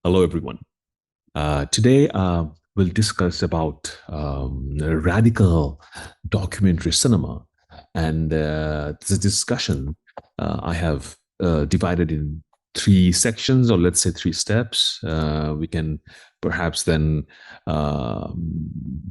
Hello, everyone. Today, we'll discuss about radical documentary cinema. And this discussion I have divided in three sections, or let's say three steps. We can perhaps then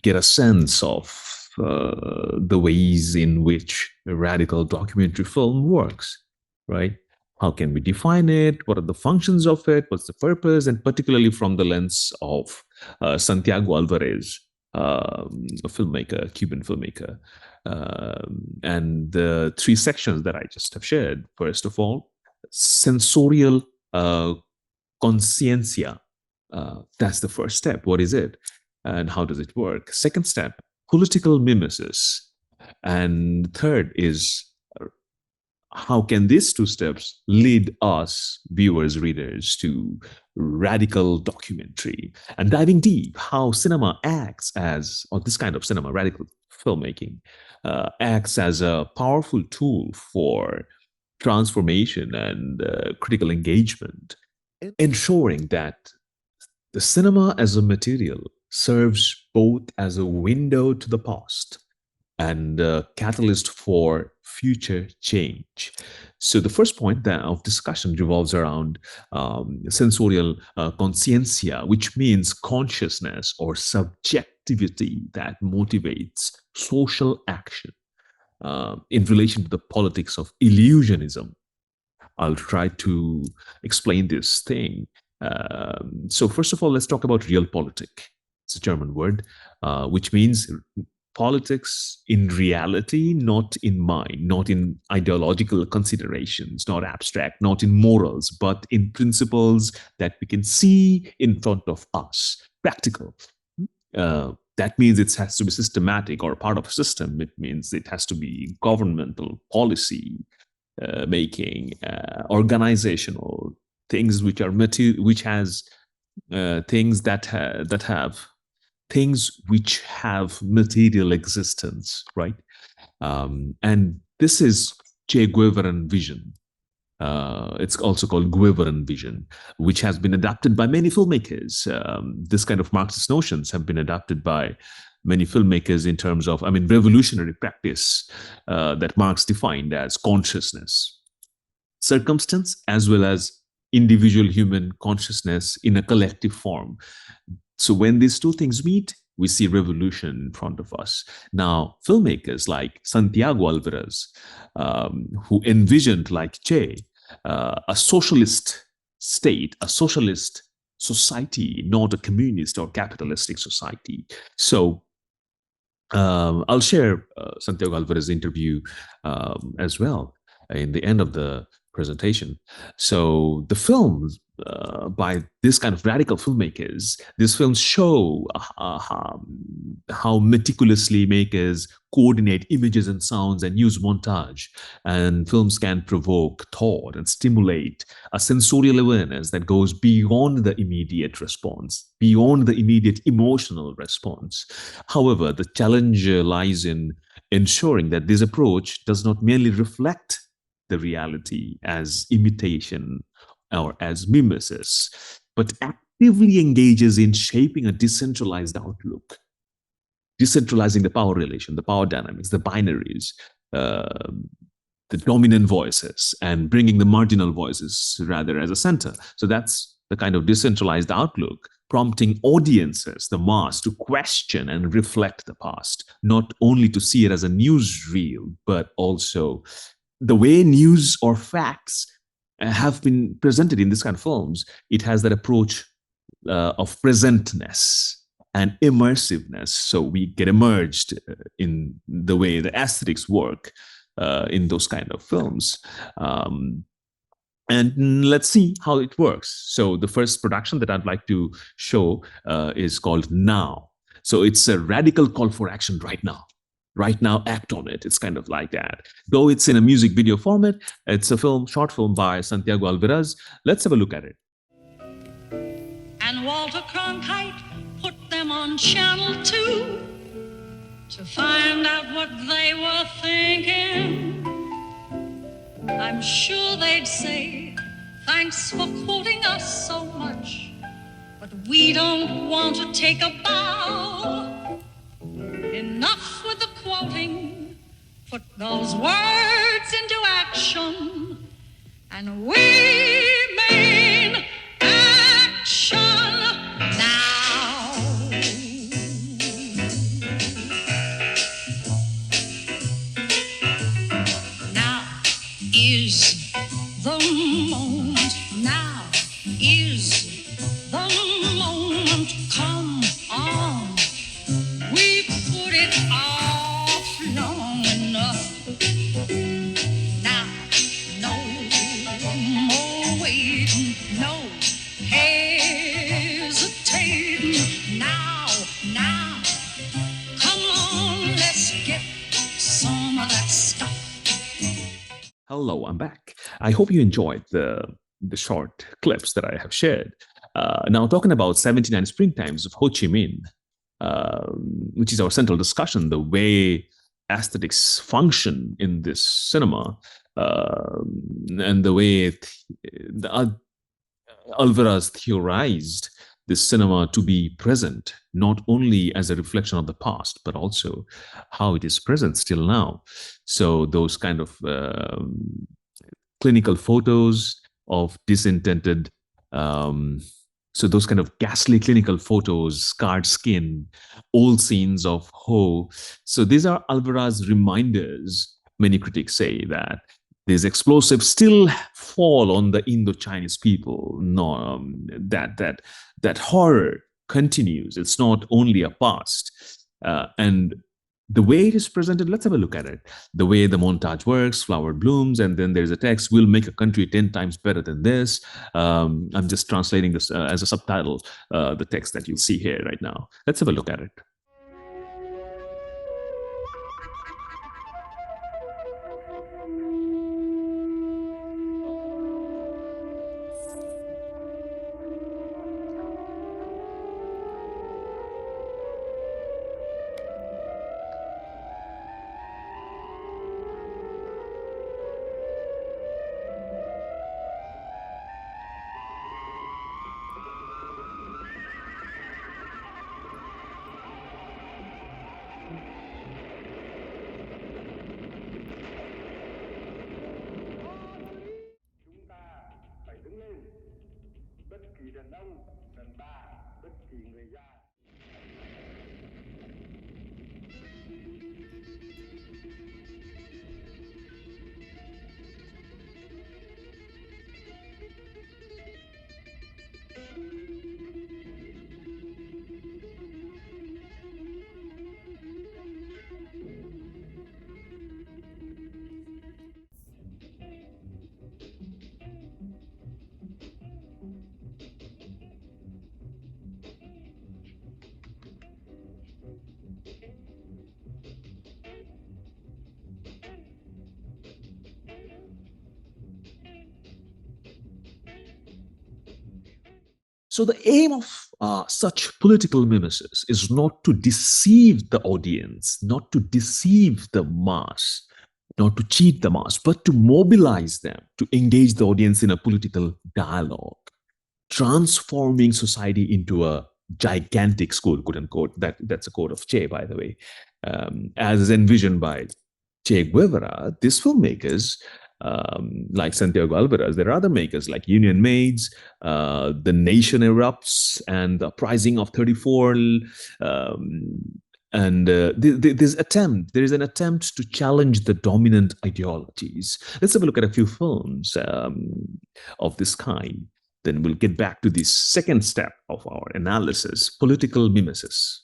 get a sense of the ways in which a radical documentary film works, right? How can we define it? What are the functions of it? What's the purpose? And particularly from the lens of Santiago Alvarez, a filmmaker, Cuban filmmaker. And the three sections that I just have shared. First of all, sensorial consciencia. That's the first step. What is it? And how does it work? Second step, political mimesis. And third is how can these two steps lead us, viewers, readers, to radical documentary and diving deep how cinema acts as, or this kind of cinema, radical filmmaking, acts as a powerful tool for transformation and critical engagement, ensuring that the cinema as a material serves both as a window to the past and a catalyst for future change. So the first point of discussion revolves around sensorial consciencia, which means consciousness or subjectivity that motivates social action in relation to the politics of illusionism. I'll try to explain this thing. So first of all, let's talk about Realpolitik. It's a German word, which means politics in reality, not in mind, not in ideological considerations, not abstract, not in morals, but in principles that we can see in front of us, practical. That means it has to be systematic or part of a system. It means it has to be governmental policy making, organizational things which are which has things that have things which have material existence, right? And this is Che Guevaran vision. It's also called Guevaran vision, which has been adapted by many filmmakers. This kind of Marxist notions have been adapted by many filmmakers in terms of, revolutionary practice that Marx defined as consciousness, circumstance, as well as individual human consciousness in a collective form. So when these two things meet, we see revolution in front of us. Now, filmmakers like Santiago Alvarez, who envisioned, like Che, a socialist state, a socialist society, not a communist or capitalistic society. So I'll share Santiago Alvarez's interview as well in the end of the presentation. So the films by this kind of radical filmmakers, these films show how meticulously makers coordinate images and sounds and use montage. And films can provoke thought and stimulate a sensorial awareness that goes beyond the immediate response, beyond the immediate emotional response. However, the challenge lies in ensuring that this approach does not merely reflect the reality as imitation or as mimesis, but actively engages in shaping a decentralized outlook, decentralizing the power relation, the power dynamics, the binaries, the dominant voices, and bringing the marginal voices rather as a center. So that's the kind of decentralized outlook, prompting audiences, the mass, to question and reflect the past, not only to see it as a newsreel, but also the way news or facts have been presented in this kind of films. It has that approach of presentness and immersiveness. So we get immersed in the way the aesthetics work in those kind of films. And let's see how it works. So the first production that I'd like to show is called Now. So it's a radical call for action right now. Right now, act on it. It's kind of like that. Though it's in a music video format, it's a film, short film by Santiago Alvarez. Let's have a look at it. And Walter Cronkite put them on Channel 2 to find out what they were thinking. I'm sure they'd say, thanks for quoting us so much. We don't want to take a bow. Enough with the quoting. Put those words into action. And we mean action now. Now is the moment. Now is the moment. Come on. We've put it off long enough. Now, no more waiting, no hesitating. Now, come on, let's get some of that stuff. Hello, I'm back. I hope you enjoyed the short clips that I have shared. Now, talking about 79 Springtimes of Ho Chi Minh, which is our central discussion, the way aesthetics function in this cinema, and the way Alvarez theorized this cinema to be present, not only as a reflection of the past, but also how it is present still now. So those kind of clinical photos of disintended, so those kind of ghastly clinical photos, scarred skin, old scenes of Ho. So these are Alvarez reminders. Many critics say that these explosives still fall on the Indo-Chinese people. No, that horror continues. It's not only a past. And the way it is presented, let's have a look at it. The way the montage works, flower blooms, and then there's a text, we'll make a country 10 times better than this. I'm just translating this as a subtitle, the text that you'll see here right now. Let's have a look at it. So the aim of such political mimesis is not to deceive the audience, not to deceive the mass, not to cheat the mass, but to mobilize them, to engage the audience in a political dialogue, transforming society into a gigantic school, quote unquote. That's a quote of Che, by the way. As envisioned by Che Guevara, these filmmakers, like Santiago Alvarez, there are other makers like Union Maids, The Nation Erupts, and The Uprising of 34. And there is an attempt to challenge the dominant ideologies. Let's have a look at a few films of this kind. Then we'll get back to the second step of our analysis, political mimesis.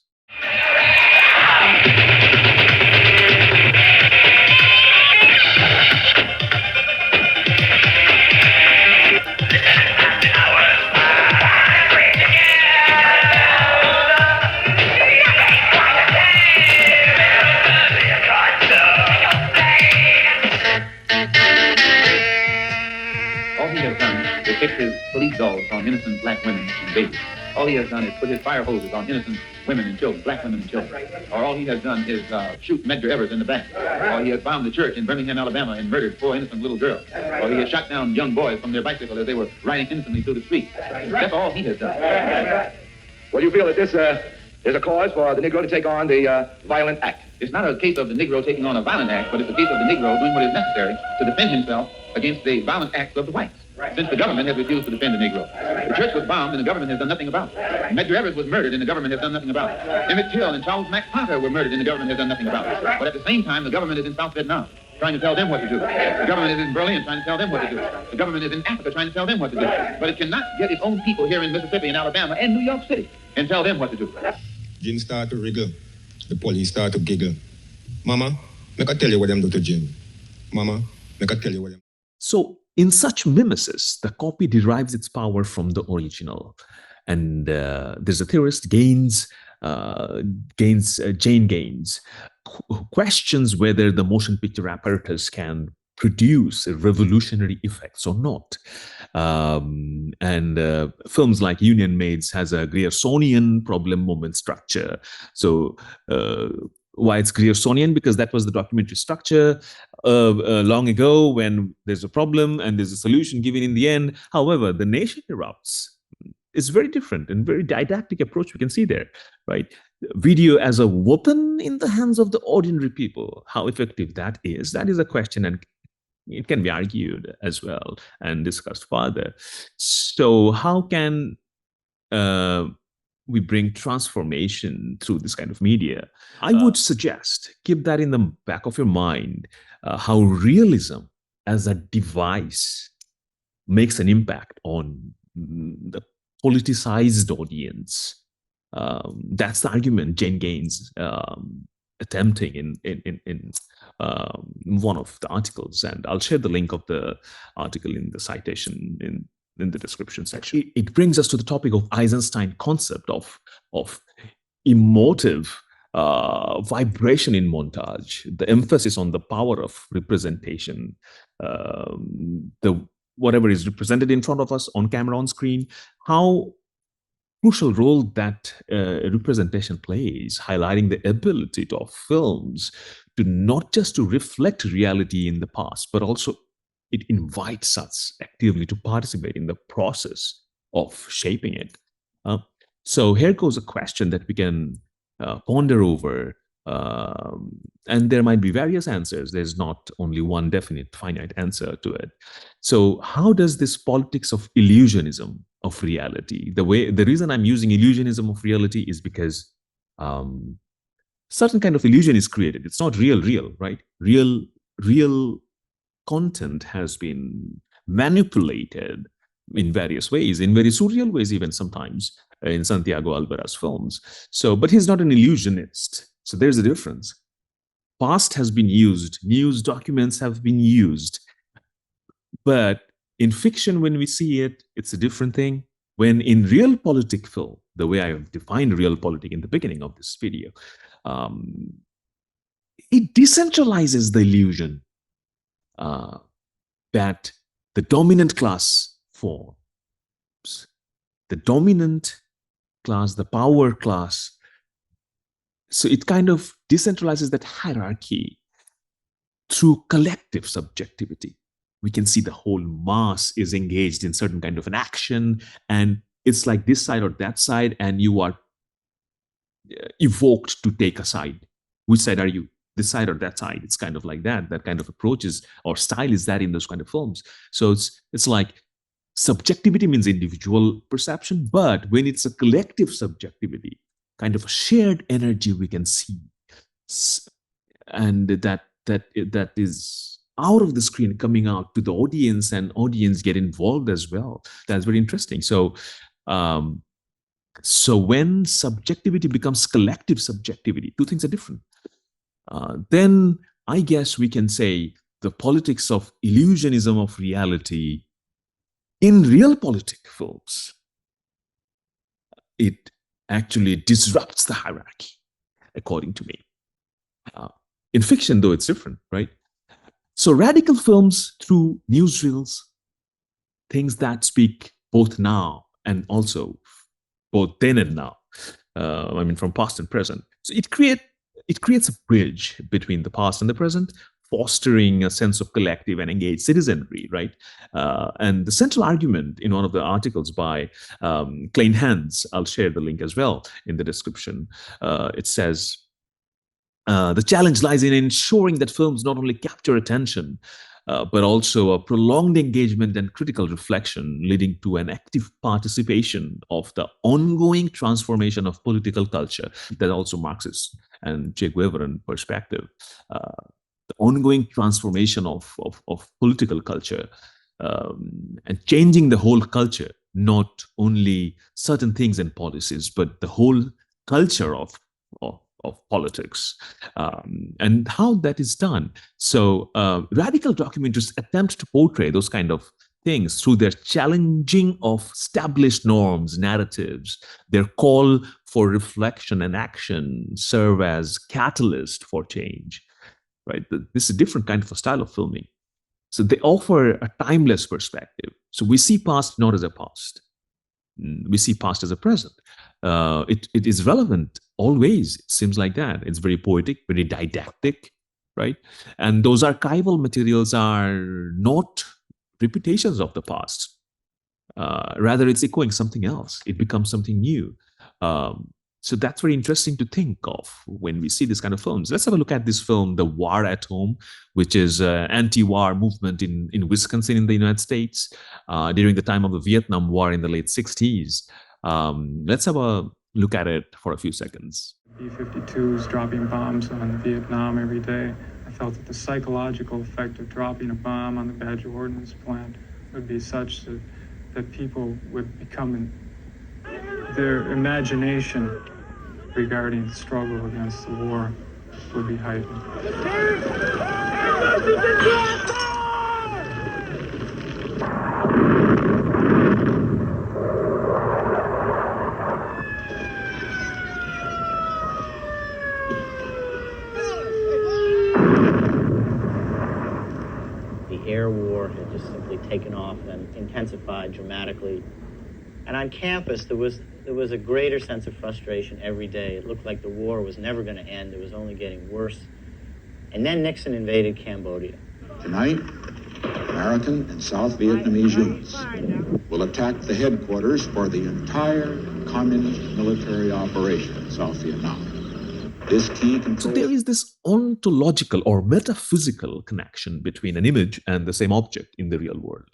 Fix his police dogs on innocent black women and babies. All he has done is put his fire hoses on innocent women and children, black women and children. Or all he has done is shoot Medgar Evers in the back. Or he has bombed the church in Birmingham, Alabama, and murdered 4 innocent little girls. Or he has shot down young boys from their bicycle as they were riding innocently through the street. That's all he has done. Well, you feel that this is a cause for the Negro to take on the violent act? It's not a case of the Negro taking on a violent act, but it's a case of the Negro doing what is necessary to defend himself against the violent acts of the whites. Since the government has refused to defend the Negro. The church was bombed and the government has done nothing about it. Medgar Evers was murdered and the government has done nothing about it. Emmett Till and Charles Mack Parker were murdered and the government has done nothing about it. But at the same time, the government is in South Vietnam trying to tell them what to do. The government is in Berlin trying to tell them what to do. The government is in Africa trying to tell them what to do. But it cannot get its own people here in Mississippi and Alabama and New York City and tell them what to do. Jim start to wriggle. The police start to giggle. Mama, make I tell you what them do to Jim. Mama, make I tell you what them. So in such mimesis, the copy derives its power from the original. And there's a theorist, Jane Gaines, questions whether the motion picture apparatus can produce revolutionary effects or not. Films like Union Maids has a Griersonian problem moment structure. So why it's Griersonian? Because that was the documentary structure long ago when there's a problem and there's a solution given in the end. However, The Nation Erupts is very different and very didactic approach we can see there, right? Video as a weapon in the hands of the ordinary people. How effective that is a question, and it can be argued as well and discussed further. So how can we bring transformation through this kind of media? I would suggest, keep that in the back of your mind, how realism as a device makes an impact on the politicized audience. That's the argument Jane Gaines attempting in one of the articles, and I'll share the link of the article in the citation in the description section. It brings us to the topic of Eisenstein concept of emotive vibration in montage, the emphasis on the power of representation, whatever is represented in front of us on camera, on screen, how crucial role that representation plays, highlighting the ability of films to not just to reflect reality in the past, but also it invites us actively to participate in the process of shaping it. So here goes a question that we can ponder over, and there might be various answers. There's not only one definite finite answer to it. So how does this politics of illusionism of reality, the reason I'm using illusionism of reality is because certain kind of illusion is created. It's not real, right? Real content has been manipulated in various ways, in very surreal ways, even sometimes in Santiago Alvarez films. So, but he's not an illusionist. So there's a difference. Past has been used, news documents have been used, but in fiction, when we see it, it's a different thing. When in realpolitik film, the way I have defined realpolitik in the beginning of this video, it decentralizes the illusion that the dominant class forms. The dominant class, the power class. So it kind of decentralizes that hierarchy through collective subjectivity. We can see the whole mass is engaged in certain kind of an action, and it's like this side or that side, and you are evoked to take a side. Which side are you? This side or that side? It's kind of like that. That kind of approach is, or style is that in those kind of films. So it's like subjectivity means individual perception, but when it's a collective subjectivity, kind of a shared energy we can see, and that is out of the screen coming out to the audience, and audience get involved as well. That's very interesting. So so when subjectivity becomes collective subjectivity, two things are different. Then I guess we can say the politics of illusionism of reality in realpolitik films, it actually disrupts the hierarchy, according to me. In fiction, though, it's different, right? So radical films through newsreels, things that speak both now and also both then and now. I mean, from past and present. So it creates a bridge between the past and the present. fostering a sense of collective and engaged citizenry, right? And the central argument in one of the articles by Kleinhans, I'll share the link as well in the description. It says, the challenge lies in ensuring that films not only capture attention, but also a prolonged engagement and critical reflection, leading to an active participation of the ongoing transformation of political culture. That also Marxist and Che Guevaran perspective. The ongoing transformation of political culture and changing the whole culture, not only certain things and policies, but the whole culture of politics, and how that is done. So radical documentaries attempt to portray those kind of things through their challenging of established norms, narratives. Their call for reflection and action serve as catalyst for change, right? This is a different kind of a style of filming. So they offer a timeless perspective. So we see past not as a past. We see past as a present. It is relevant always. It seems like that. It's very poetic, very didactic, right? And those archival materials are not repetitions of the past. Rather, it's echoing something else. It becomes something new. So that's very interesting to think of when we see this kind of films. Let's have a look at this film, The War at Home, which is an anti-war movement in Wisconsin in the United States during the time of the Vietnam War in the late 60s. Let's have a look at it for a few seconds. B-52s dropping bombs on Vietnam every day. I felt that the psychological effect of dropping a bomb on the Badger Ordnance Plant would be such that people would become their imagination regarding the struggle against the war would be heightened. The air war had just simply taken off and intensified dramatically. And on campus, there was a greater sense of frustration every day. It looked like the war was never going to end. It was only getting worse. And then Nixon invaded Cambodia. Tonight, American and South Vietnamese units will attack the headquarters for the entire communist military operation in South Vietnam. This key control... So there is this ontological or metaphysical connection between an image and the same object in the real world.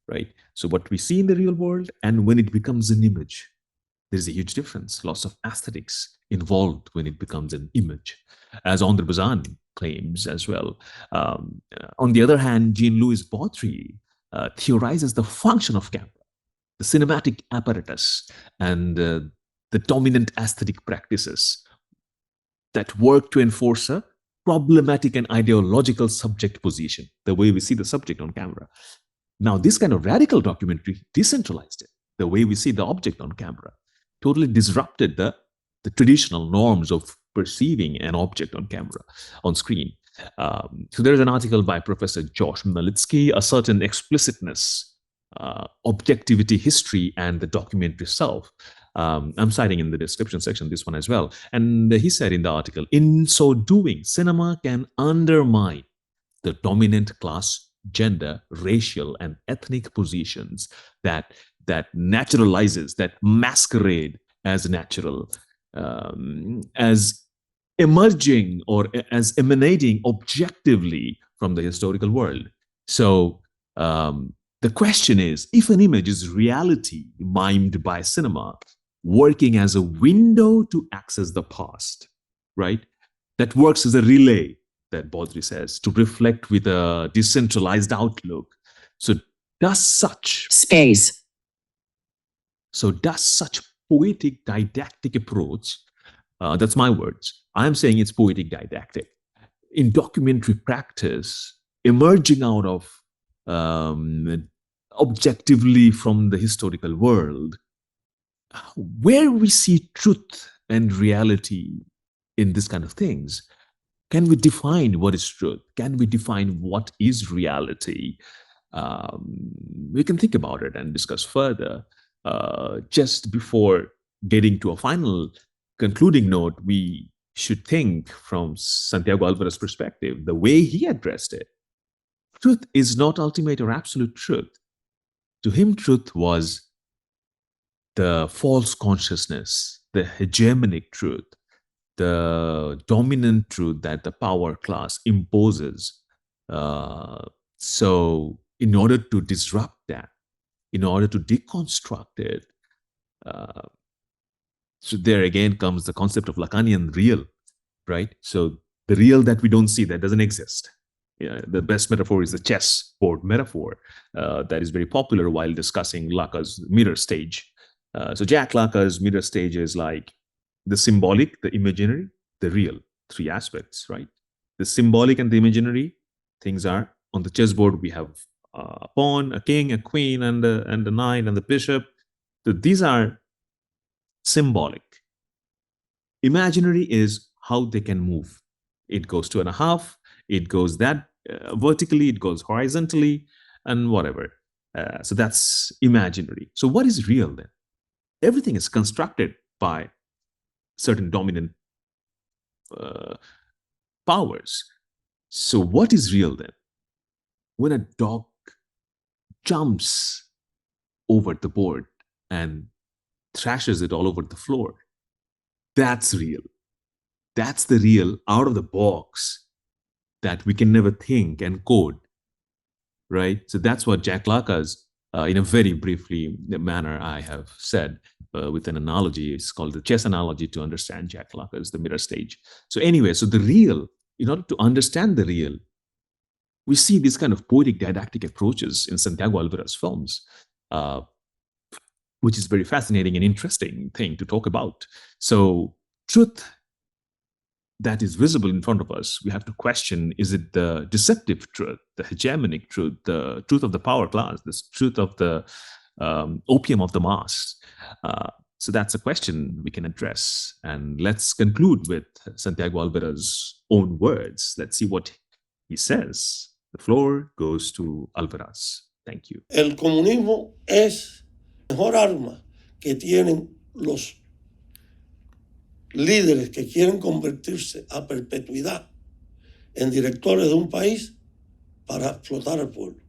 Right? So what we see in the real world and when it becomes an image, there's a huge difference. Lots of aesthetics involved when it becomes an image, as Andre Bazin claims as well. On the other hand, Jean-Louis Baudry theorizes the function of camera, the cinematic apparatus, and the dominant aesthetic practices that work to enforce a problematic and ideological subject position, the way we see the subject on camera. Now, this kind of radical documentary decentralized it, the way we see the object on camera, totally disrupted the traditional norms of perceiving an object on camera, on screen. So there's an article by Professor Josh Malitsky, A Certain Explicitness, Objectivity, History, and the Documentary Self. I'm citing in the description section this one as well. And he said in the article, in so doing, cinema can undermine the dominant class, gender, racial, and ethnic positions that naturalizes, that masquerade as natural, as emerging or as emanating objectively from the historical world. So the question is, if an image is reality mimed by cinema, working as a window to access the past, right? That works as a relay, that Baudry says, to reflect with a decentralized outlook. So does such space. So does such poetic didactic approach, that's my words, I'm saying it's poetic didactic, in documentary practice, emerging out of objectively from the historical world, where we see truth and reality in this kind of things. Can we define what is truth? Can we define what is reality? We can think about it and discuss further. Just before getting to a final concluding note, we should think from Santiago Alvarez's perspective, the way he addressed it. Truth is not ultimate or absolute truth. To him, truth was the false consciousness, the hegemonic truth, the dominant truth that the power class imposes. So, in order to disrupt that, in order to deconstruct it, so there again comes the concept of Lacanian real, right? So the real that we don't see, that doesn't exist. The best metaphor is the chessboard metaphor that is very popular while discussing Lacan's mirror stage. So Jack Lacan's mirror stage is like the symbolic, the imaginary, the real, three aspects, right? The symbolic and the imaginary things are on the chessboard. We have a pawn, a king, a queen, and a knight, and the bishop. So these are symbolic. Imaginary is how they can move. It goes 2.5, it goes that vertically, it goes horizontally, and whatever. So that's imaginary. So what is real then? Everything is constructed by certain dominant powers. So what is real then? When a dog jumps over the board and thrashes it all over the floor, that's real. That's the real out of the box that we can never think and code, right? So that's what Jack Lacan's, in a very briefly manner, I have said with an analogy. It's called the chess analogy to understand Jack Lacan's, the mirror stage. So anyway, so the real, in order to understand the real, we see these kind of poetic didactic approaches in Santiago Alvarez films, which is very fascinating and interesting thing to talk about. So truth that is visible in front of us, we have to question, is it the deceptive truth, the hegemonic truth, the truth of the power class, the truth of the opium of the mass? So that's a question we can address. And let's conclude with Santiago Alvarez's own words. Let's see what he says. The floor goes to Alvarez. Thank you. El comunismo es la mejor arma que tienen los líderes que quieren convertirse a perpetuidad en directores de un país para explotar al pueblo.